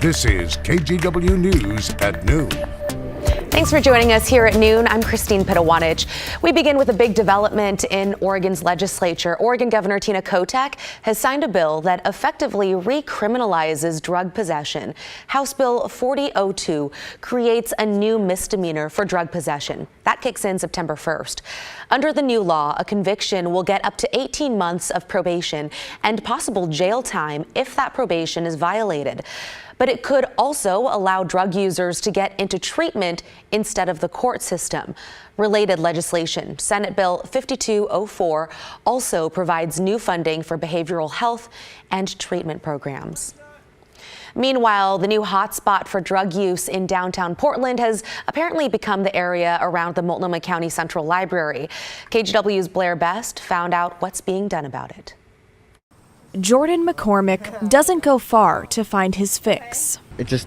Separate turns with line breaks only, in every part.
This is KGW News at noon.
Thanks for joining us here at noon. I'm Christine Pitawanich. We begin with a big development in Oregon's legislature. Oregon Governor Tina Kotek has signed a bill that effectively recriminalizes drug possession. House Bill 4002 creates a new misdemeanor for drug possession. That kicks in September 1st. Under the new law, a conviction will get up to 18 months of probation and possible jail time if that probation is violated. But it could also allow drug users to get into treatment instead of the court system. Related legislation, Senate Bill 5204, also provides new funding for behavioral health and treatment programs. Meanwhile, the new hotspot for drug use in downtown Portland has apparently become the area around the Multnomah County Central Library. KGW's Blair Best found out what's being done about it.
Jordan McCormick doesn't go far to find his fix.
It just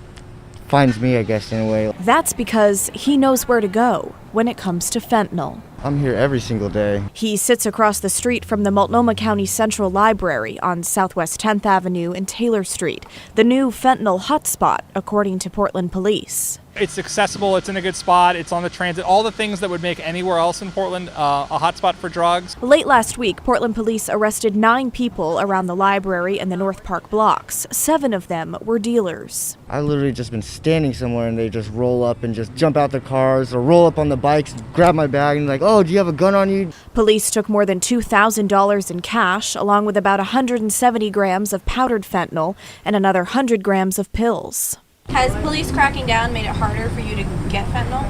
finds me, I guess, in a way.
That's because he knows where to go when it comes to fentanyl.
I'm here every single day.
He sits across the street from the Multnomah County Central Library on Southwest 10th Avenue and Taylor Street, the new fentanyl hotspot, according to Portland police.
It's accessible, it's in a good spot, it's on the transit, all the things that would make anywhere else in Portland a hotspot for drugs.
Late last week, Portland police arrested 9 people around the library and the North Park blocks. 7 of them were dealers.
I literally just been standing somewhere and they just roll up and just jump out the cars or roll up on the bikes, grab my bag and like, oh, do you have a gun on you?
Police took more than $2,000 in cash, along with about 170 grams of powdered fentanyl and another 100 grams of pills.
Has police cracking down made it harder for you to get fentanyl?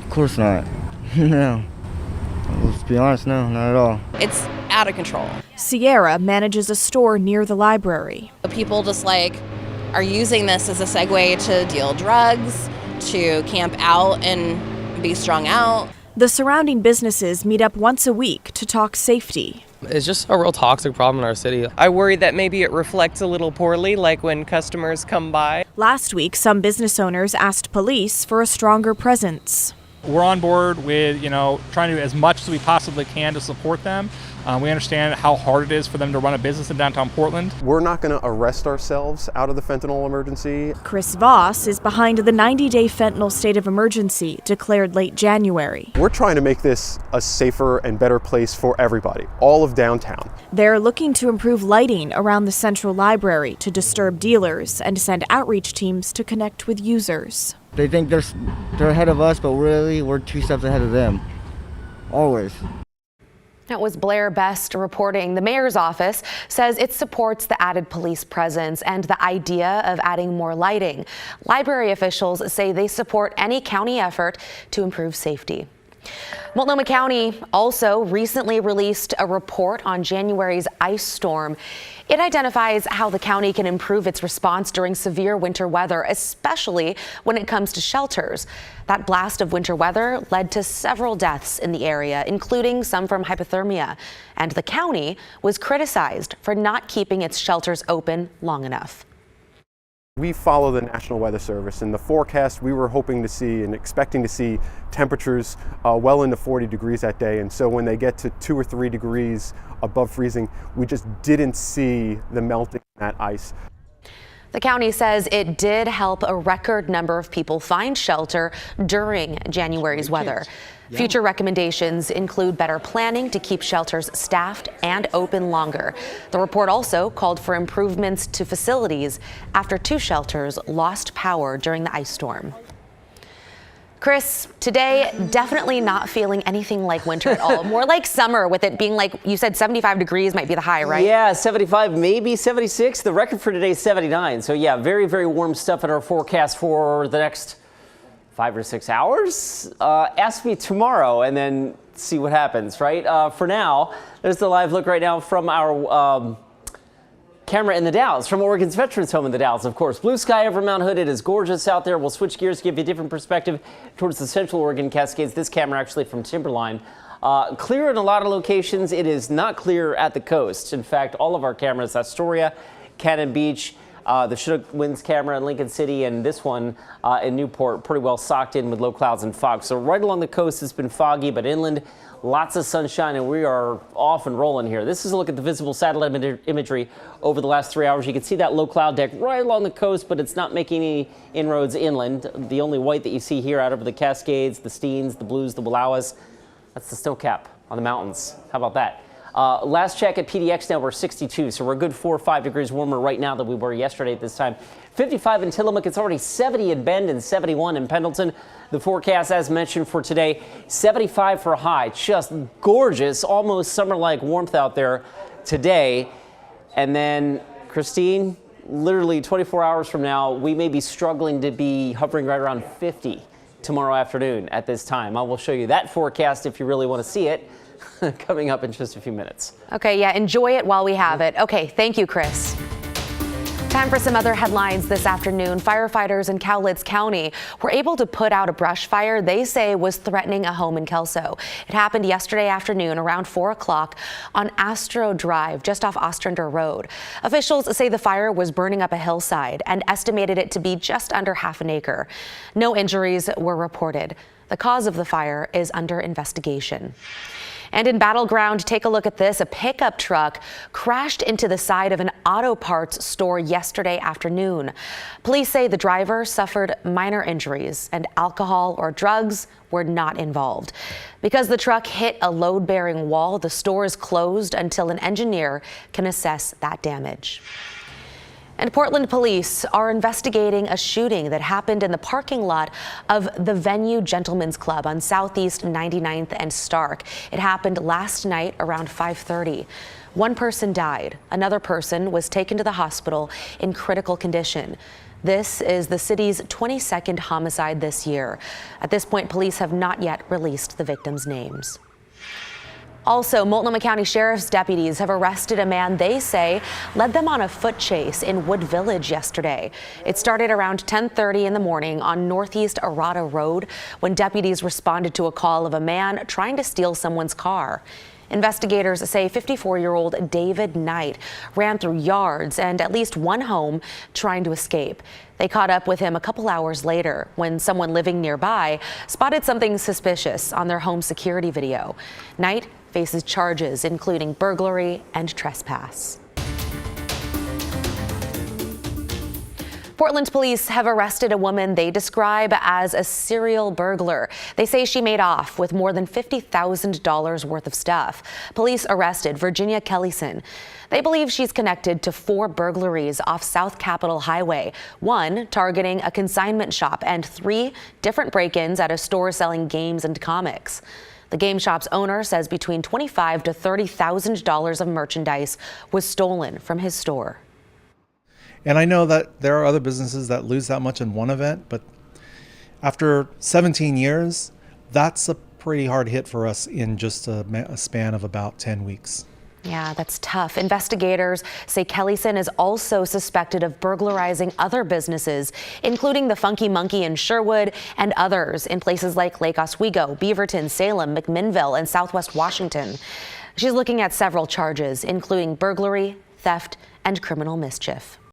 Of course not. No. Let's be honest, no, not at all.
It's out of control.
Sierra manages a store near the library.
People just are using this as a segue to deal drugs, to camp out and be strung out.
The surrounding businesses meet up once a week to talk safety.
It's just a real toxic problem in our city. I worry that maybe it reflects a little poorly, like when customers come by.
Last week, some business owners asked police for a stronger presence.
We're on board with, trying to do as much as we possibly can to support them. We understand how hard it is for them to run a business in downtown Portland.
We're not going to arrest ourselves out of the fentanyl emergency.
Chris Voss is behind the 90-day fentanyl state of emergency declared late January.
We're trying to make this a safer and better place for everybody, all of downtown.
They're looking to improve lighting around the Central Library to disturb dealers and send outreach teams to connect with users.
They think they're ahead of us, but really we're 2 steps ahead of them. Always.
That was Blair Best reporting. The mayor's office says it supports the added police presence and the idea of adding more lighting. Library officials say they support any county effort to improve safety. Multnomah County also recently released a report on January's ice storm. It identifies how the county can improve its response during severe winter weather, especially when it comes to shelters. That blast of winter weather led to several deaths in the area, including some from hypothermia. And the county was criticized for not keeping its shelters open long enough.
We follow the National Weather Service. In the forecast, we were hoping to see and expecting to see temperatures well into 40 degrees that day. And so when they get to 2 or 3 degrees above freezing, we just didn't see the melting of that ice.
The county says it did help a record number of people find shelter during January's weather. Future recommendations include better planning to keep shelters staffed and open longer. The report also called for improvements to facilities after 2 shelters lost power during the ice storm. Chris, today definitely not feeling anything like winter at all. More like summer, with it being like you said 75 degrees might be the high, right?
Yeah, 75, maybe 76. The record for today is 79. So yeah, very, very warm stuff in our forecast for the next 5 or 6 hours. Ask me tomorrow and then see what happens, right? For now, there's the live look right now from our camera in the Dalles, from Oregon's Veterans Home in the Dalles, of course. Blue sky over Mount Hood. It is gorgeous out there. We'll switch gears, give you a different perspective towards the Central Oregon Cascades. This camera actually from Timberline. Clear in a lot of locations. It is not clear at the coast. In fact, all of our cameras, Astoria, Cannon Beach, The Chinook winds camera in Lincoln City and this one in Newport pretty well socked in with low clouds and fog. So right along the coast it's been foggy, but inland lots of sunshine, and we are off and rolling here. This is a look at the visible satellite imagery over the last 3 hours. You can see that low cloud deck right along the coast, but it's not making any inroads inland. The only white that you see here out over the Cascades, the Steens, the Blues, the Wallowas, that's the snow cap on the mountains. How about that? Last check at PDX now we're 62, so we're a good 4 or 5 degrees warmer right now than we were yesterday at this time. 55 in Tillamook, it's already 70 in Bend and 71 in Pendleton. The forecast, as mentioned for today, 75 for a high. Just gorgeous, almost summer-like warmth out there today. And then, Christine, literally 24 hours from now, we may be struggling to be hovering right around 50 tomorrow afternoon at this time. I will show you that forecast if you really want to see it coming up in just a few minutes.
Okay, yeah, enjoy it while we have it. Okay, thank you, Chris. Time for some other headlines this afternoon. Firefighters in Cowlitz County were able to put out a brush fire they say was threatening a home in Kelso. It happened yesterday afternoon around 4 o'clock on Astro Drive, just off Ostrander Road. Officials say the fire was burning up a hillside and estimated it to be just under half an acre. No injuries were reported. The cause of the fire is under investigation. And in Battleground, take a look at this. A pickup truck crashed into the side of an auto parts store yesterday afternoon. Police say the driver suffered minor injuries and alcohol or drugs were not involved. Because the truck hit a load-bearing wall, the store is closed until an engineer can assess that damage. And Portland police are investigating a shooting that happened in the parking lot of the Venue Gentlemen's Club on Southeast 99th and Stark. It happened last night around 5:30. One person died. Another person was taken to the hospital in critical condition. This is the city's 22nd homicide this year. At this point, police have not yet released the victims' names. Also, Multnomah County Sheriff's deputies have arrested a man they say led them on a foot chase in Wood Village yesterday. It started around 10:30 in the morning on Northeast Arata Road when deputies responded to a call of a man trying to steal someone's car. Investigators say 54-year-old David Knight ran through yards and at least one home trying to escape. They caught up with him a couple hours later when someone living nearby spotted something suspicious on their home security video. Knight faces charges including burglary and trespass. Portland police have arrested a woman they describe as a serial burglar. They say she made off with more than $50,000 worth of stuff. Police arrested Virginia Kellison. They believe she's connected to 4 burglaries off South Capitol Highway, 1 targeting a consignment shop and 3 different break-ins at a store selling games and comics. The game shop's owner says between $25,000 to $30,000 of merchandise was stolen from his store.
And I know that there are other businesses that lose that much in one event, but after 17 years, that's a pretty hard hit for us in just a span of about 10 weeks.
Yeah, that's tough. Investigators say Kellison is also suspected of burglarizing other businesses, including the Funky Monkey in Sherwood and others in places like Lake Oswego, Beaverton, Salem, McMinnville, and Southwest Washington. She's looking at several charges, including burglary, theft, and criminal mischief.